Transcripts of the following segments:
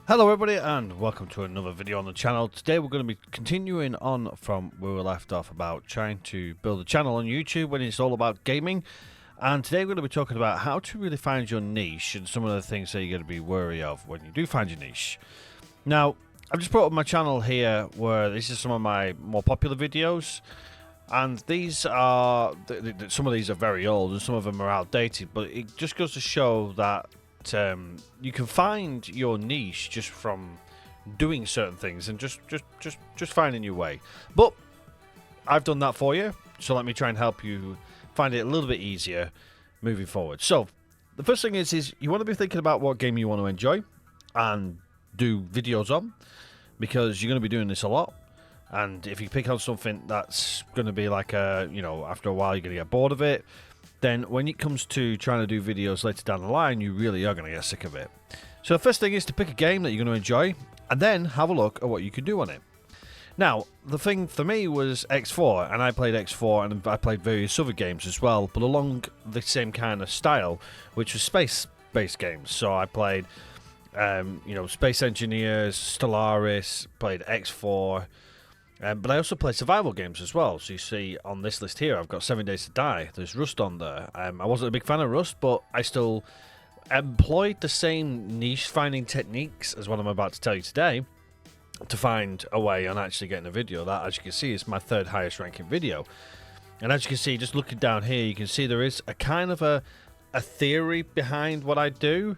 Hello everybody and welcome to another video on the channel. Today we're going to be continuing on from where we left off about trying to build a channel on YouTube when it's all about gaming. And today we're going to be talking about how to really find your niche and some of the things that you're going to be wary of when you do find your niche. Now, I've just brought up my channel here where this is some of my more popular videos. And these are, some of these are very old and some of them are outdated, but it just goes to show that you can find your niche just from doing certain things and just finding your way. But I've done that for you, so let me try and help you find it a little bit easier moving forward. So the first thing is you want to be thinking about what game you want to enjoy and do videos on, because you're going to be doing this a lot. And if you pick on something that's going to be like after a while you're going to get bored of it, then when it comes to trying to do videos later down the line, you really are going to get sick of it. So the first thing is to pick a game that you're going to enjoy and then have a look at what you can do on it. Now, the thing for me was X4, and I played X4 and I played various other games as well, but along the same kind of style, which was space-based games. So I played, Space Engineers, Stellaris, played X4, but I also play survival games as well. So you see on this list here, I've got 7 Days to Die. There's Rust on there. I wasn't a big fan of Rust, but I still employed the same niche finding techniques as what I'm about to tell you today to find a way on actually getting a video. That, as you can see, is my third highest ranking video. And as you can see, just looking down here, you can see there is a kind of a theory behind what I do,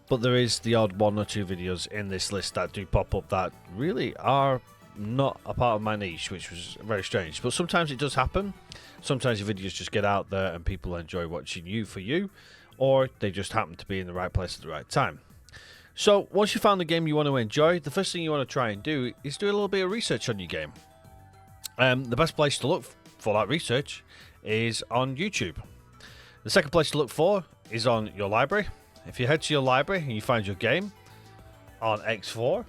but there is the odd one or two videos in this list that do pop up that really are not a part of my niche, which was very strange. But sometimes it does happen. Sometimes your videos just get out there and people enjoy watching you for you, or they just happen to be in the right place at the right time. So once you found the game you want to enjoy, the first thing you want to try and do is do a little bit of research on your game. The best place to look for that research is on YouTube. The second place to look for is on your library. If you head to your library and you find your game on X4,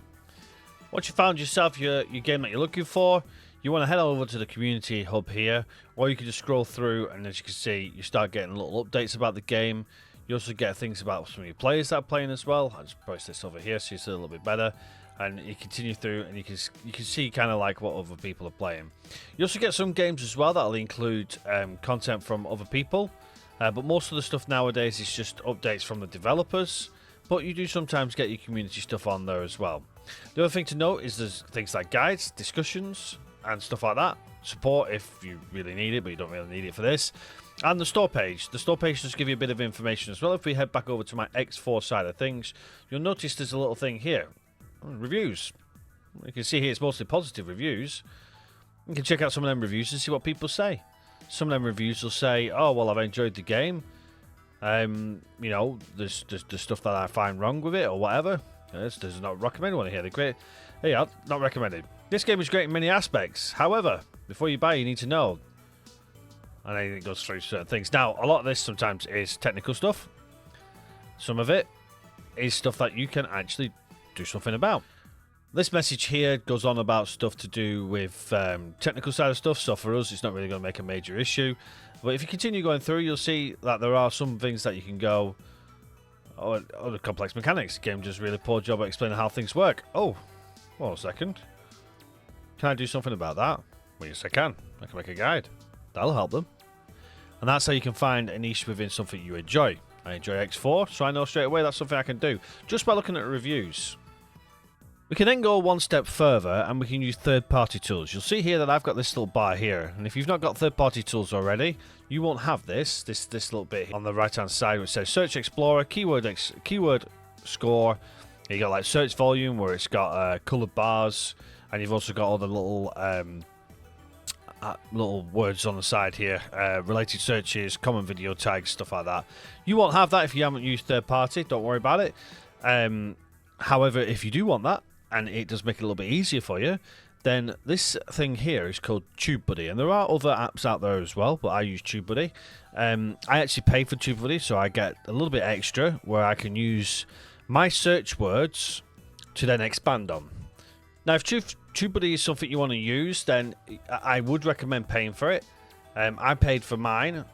once you found yourself your game that you're looking for, you want to head over to the community hub here, or you can just scroll through, and as you can see, you start getting little updates about the game. You also get things about some of your players that are playing as well. I'll just post this over here so you see a little bit better, and you continue through, and you can see kind of like what other people are playing. You also get some games as well that'll include content from other people, but most of the stuff nowadays is just updates from the developers. But you do sometimes get your community stuff on there as well. The other thing to note is there's things like guides, discussions, and stuff like that. Support if you really need it, but you don't really need it for this. And the store page. The store page just give you a bit of information as well. If we head back over to my X4 side of things, you'll notice there's a little thing here. Reviews. You can see here it's mostly positive reviews. You can check out some of them reviews and see what people say. Some of them reviews will say, oh, well, I've enjoyed the game. There's stuff that I find wrong with it or whatever. This does not recommend one here. They're great. Hey, not recommended. This game is great in many aspects. However, before you buy, you need to know. And then it goes through certain things. Now, a lot of this sometimes is technical stuff. Some of it is stuff that you can actually do something about. This message here goes on about stuff to do with technical side of stuff. So for us, it's not really going to make a major issue. But if you continue going through, you'll see that there are some things that you can go, oh, the complex mechanics. The game does a really poor job at explaining how things work. Oh, hold on a second. Can I do something about that? Well, yes, I can. I can make a guide. That'll help them. And that's how you can find a niche within something you enjoy. I enjoy X4, so I know straight away that's something I can do, just by looking at reviews. We can then go one step further and we can use third-party tools. You'll see here that I've got this little bar here, and if you've not got third-party tools already, you won't have this little bit on the right-hand side which says Search Explorer, keyword score. You got like search volume where it's got coloured bars, and you've also got all the little words on the side here, related searches, common video tags, stuff like that. You won't have that if you haven't used third-party. Don't worry about it. However, if you do want that, and it does make it a little bit easier for you, then this thing here is called TubeBuddy, and there are other apps out there as well, but I use TubeBuddy. I actually pay for TubeBuddy, so I get a little bit extra where I can use my search words to then expand on. Now, if TubeBuddy is something you want to use, then I would recommend paying for it. I paid for mine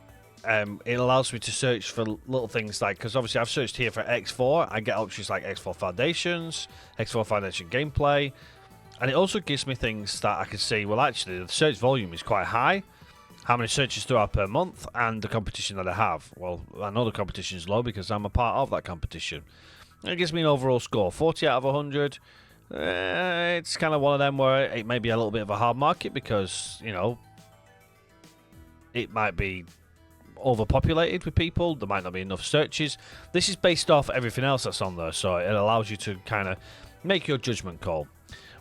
it allows me to search for little things like, because obviously I've searched here for X4, I get options like X4 Foundations, X4 Foundation Gameplay, and it also gives me things that I can see, well actually the search volume is quite high, how many searches do I have per month, and the competition that I have. Well, I know the competition is low because I'm a part of that competition. It gives me an overall score, 40 out of 100. It's kind of one of them where it may be a little bit of a hard market because, you know, it might be overpopulated with people. There might not be enough searches. This is based off everything else that's on there, so it allows you to kind of make your judgment call.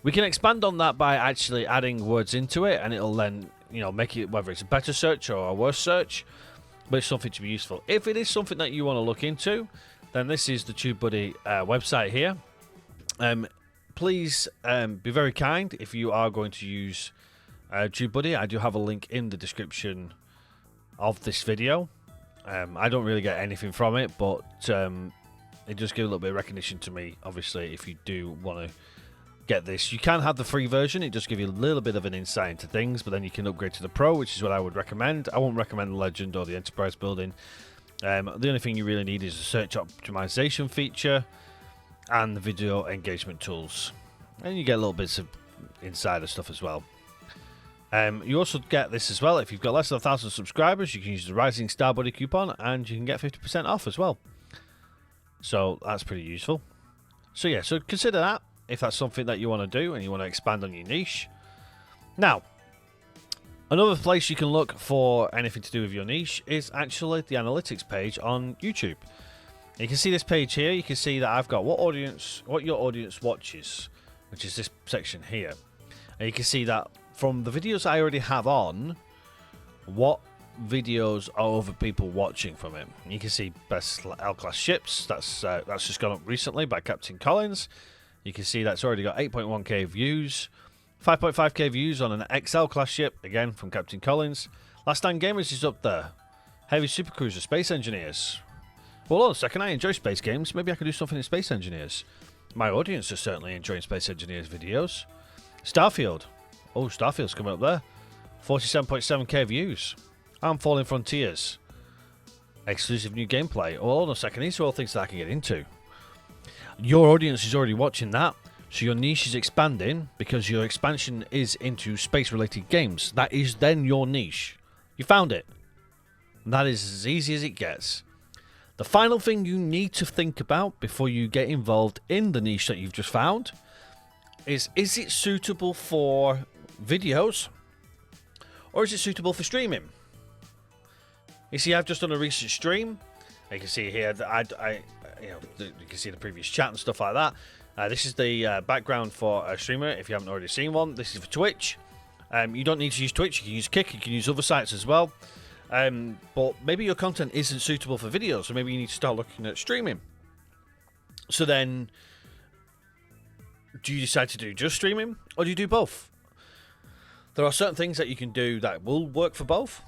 We can expand on that by actually adding words into it, and it'll then, you know, make it whether it's a better search or a worse search, but it's something to be useful. If it is something that you want to look into, then this is the TubeBuddy website here. Please be very kind if you are going to use TubeBuddy. I do have a link in the description of this video. I don't really get anything from it, but it does give a little bit of recognition to me, obviously, if you do want to get this. You can have the free version. It does give you a little bit of an insight into things, but then you can upgrade to the Pro, which is what I would recommend. I won't recommend the Legend or the Enterprise building. The only thing you really need is a search optimization feature and the video engagement tools, and you get little bits of insider stuff as well. You also get this as well if you've got less than 1,000 subscribers. You can use the Rising Star Buddy coupon and you can get 50% off as well, so that's pretty useful. So yeah, so consider that if that's something that you want to do and you want to expand on your niche. Now, another place you can look for anything to do with your niche is actually the analytics page on YouTube. You can see this page here. You can see that I've got what your audience watches, which is this section here. And you can see that from the videos I already have on, what videos are other people watching from it. You can see best L-class ships. That's just gone up recently by Captain Collins. You can see that's already got 8.1k views, 5.5k views on an XL class ship, again from Captain Collins. Last Time Gamers is up there. Heavy Supercruiser, Space Engineers. Well, hold on a second, I enjoy space games. Maybe I could do something in Space Engineers. My audience is certainly enjoying Space Engineers videos. Starfield. Oh, Starfield's coming up there. 47.7k views. I'm Falling Frontiers. Exclusive new gameplay. Oh, hold on a second, these are all things that I can get into. Your audience is already watching that, so your niche is expanding because your expansion is into space-related games. That is then your niche. You found it. And that is as easy as it gets. The final thing you need to think about before you get involved in the niche that you've just found is it suitable for videos or is it suitable for streaming? You see, I've just done a recent stream. You can see here that you can see the previous chat and stuff like that. This is the background for a streamer if you haven't already seen one. This is for Twitch. You don't need to use Twitch. You can use Kick. You can use other sites as well. But maybe your content isn't suitable for videos, so maybe you need to start looking at streaming. So then, do you decide to do just streaming, or do you do both? There are certain things that you can do that will work for both.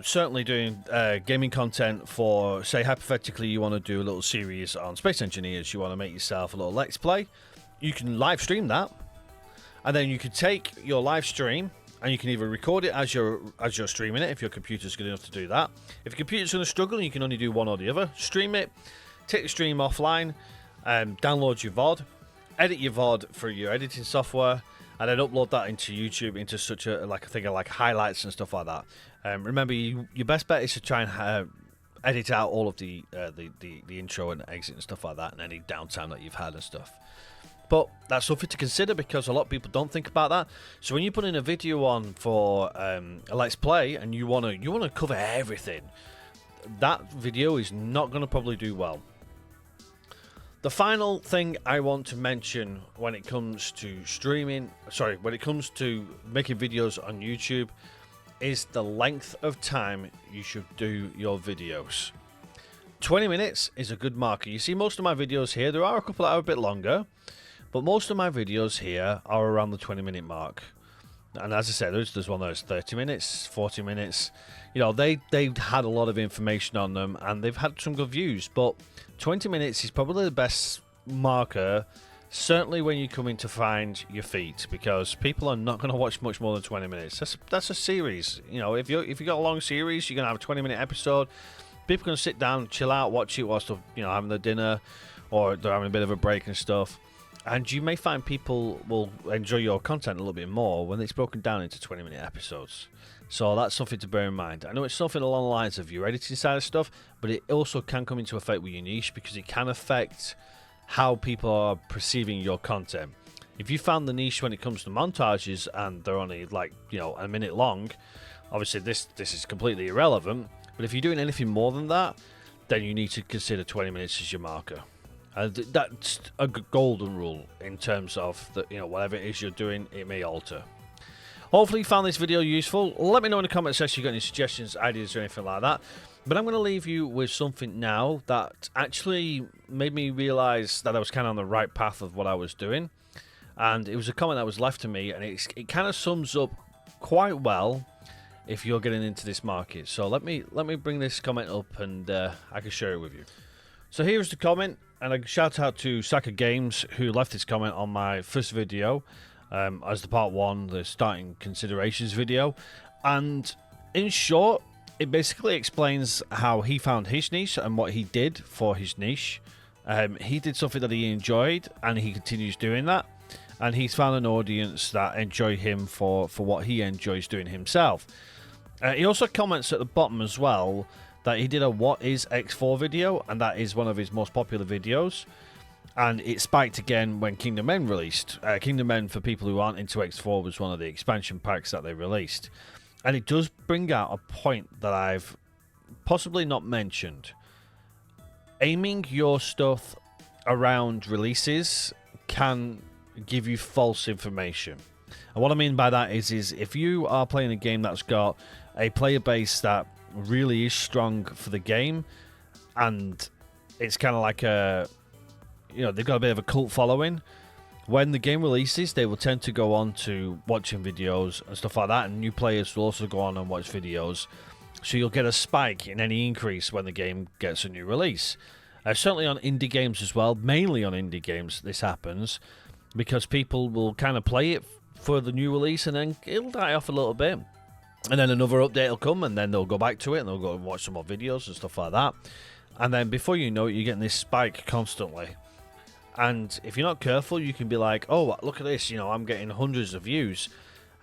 Certainly doing gaming content for, say, hypothetically, you want to do a little series on Space Engineers, you want to make yourself a little Let's Play, you can live stream that, and then you can take your live stream and you can either record it as you're streaming it, if your computer's good enough to do that. If your computer's going to struggle and you can only do one or the other, stream it, take the stream offline, download your VOD, edit your VOD through your editing software, and then upload that into YouTube into such a thing like highlights and stuff like that. Remember, your best bet is to try and edit out all of the intro and exit and stuff like that, and any downtime that you've had and stuff. But that's something to consider because a lot of people don't think about that. So when you put in a video on for a Let's Play and you wanna cover everything, that video is not gonna probably do well. The final thing I want to mention when it comes to when it comes to making videos on YouTube, is the length of time you should do your videos. 20 minutes is a good marker. You see most of my videos here, there are a couple that are a bit longer, but most of my videos here are around the 20-minute mark. And as I said, there's one that's 30 minutes, 40 minutes. You know, they've had a lot of information on them and they've had some good views, but 20 minutes is probably the best marker certainly when you come in to find your feet, because people are not going to watch much more than 20 minutes. That's a series. You know, if you got a long series, you're going to have a 20-minute episode. People can sit down, chill out, watch it whilst they're, you know, having their dinner, or they're having a bit of a break and stuff. And you may find people will enjoy your content a little bit more when it's broken down into 20-minute episodes. So that's something to bear in mind. I know it's something along the lines of your editing side of stuff, but it also can come into effect with your niche, because it can affect how people are perceiving your content. If you found the niche when it comes to montages and they're only like, you know, a minute long, obviously this is completely irrelevant. But if you're doing anything more than that, then you need to consider 20 minutes as your marker. That's a golden rule in terms of the, you know, whatever it is you're doing, it may alter. Hopefully you found this video useful. Let me know in the comment section if you've got any suggestions, ideas, or anything like that. But I'm going to leave you with something now that actually made me realise that I was kind of on the right path of what I was doing. And it was a comment that was left to me, and it kind of sums up quite well if you're getting into this market. So let me bring this comment up, and I can share it with you. So here's the comment, and a shout out to Saka Games, who left this comment on my first video as the part 1, the starting considerations video. And in short, it basically explains how he found his niche and what he did for his niche. He did something that he enjoyed, and he continues doing that. And he's found an audience that enjoy him for what he enjoys doing himself. He also comments at the bottom as well that he did a What is X4 video, and that is one of his most popular videos. And it spiked again when Kingdom End released. Kingdom End, for people who aren't into X4, was one of the expansion packs that they released. And it does bring out a point that I've possibly not mentioned. Aiming your stuff around releases can give you false information. And what I mean by that is if you are playing a game that's got a player base that really is strong for the game, and it's kind of like a, you know, they've got a bit of a cult following, when the game releases, they will tend to go on to watching videos and stuff like that, and new players will also go on and watch videos. So you'll get a spike in any increase when the game gets a new release. Certainly on indie games as well, mainly on indie games this happens, because people will kind of play it for the new release, and then it'll die off a little bit. And then another update will come, and then they'll go back to it, and they'll go and watch some more videos and stuff like that. And then before you know it, you're getting this spike constantly. And if you're not careful, you can be like, oh, look at this, you know, I'm getting hundreds of views.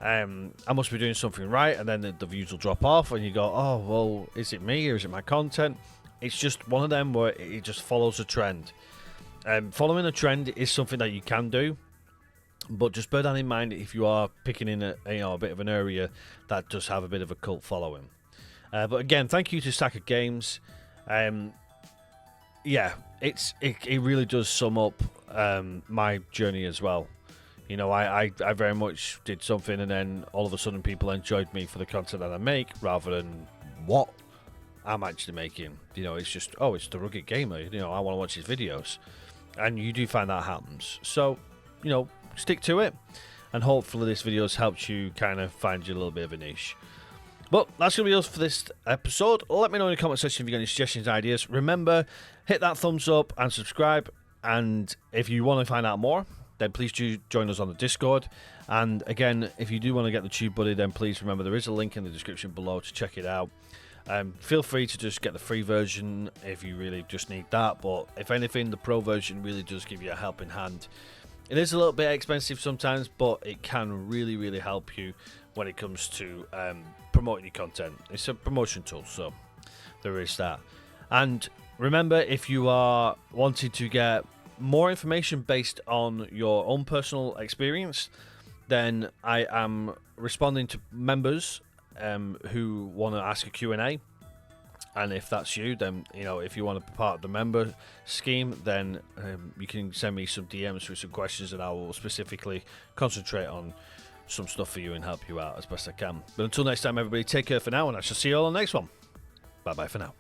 I must be doing something right. And then the views will drop off, and you go, oh, well, is it me or is it my content? It's just one of them where it just follows a trend. Following a trend is something that you can do, but just bear that in mind if you are picking in a bit of an area that does have a bit of a cult following. But again, thank you to Saka Games. Yeah, it really does sum up my journey as well. You know, I very much did something, and then all of a sudden people enjoyed me for the content that I make rather than what I'm actually making. You know, it's just, oh, it's the Rugged Gamer. You know, I want to watch his videos. And you do find that happens. So, you know, stick to it. And hopefully this video has helped you kind of find you a little bit of a niche. But that's going to be us for this episode. Let me know in the comment section if you've got any suggestions, ideas. Remember, hit that thumbs up and subscribe. And if you want to find out more, then please do join us on the Discord. And again, if you do want to get the TubeBuddy, then please remember there is a link in the description below to check it out. Feel free to just get the free version if you really just need that, but if anything, the pro version really does give you a helping hand. It is a little bit expensive sometimes, but it can really help you when it comes to promoting your content. It's a promotion tool, so there is that. And remember, if you are wanting to get more information based on your own personal experience, then I am responding to members who want to ask a Q&A. And if that's you, then, you know, if you want to be part of the member scheme, then you can send me some DMs with some questions, and I will specifically concentrate on some stuff for you and help you out as best I can. But until next time, everybody, take care for now, and I shall see you all on the next one. Bye bye for now.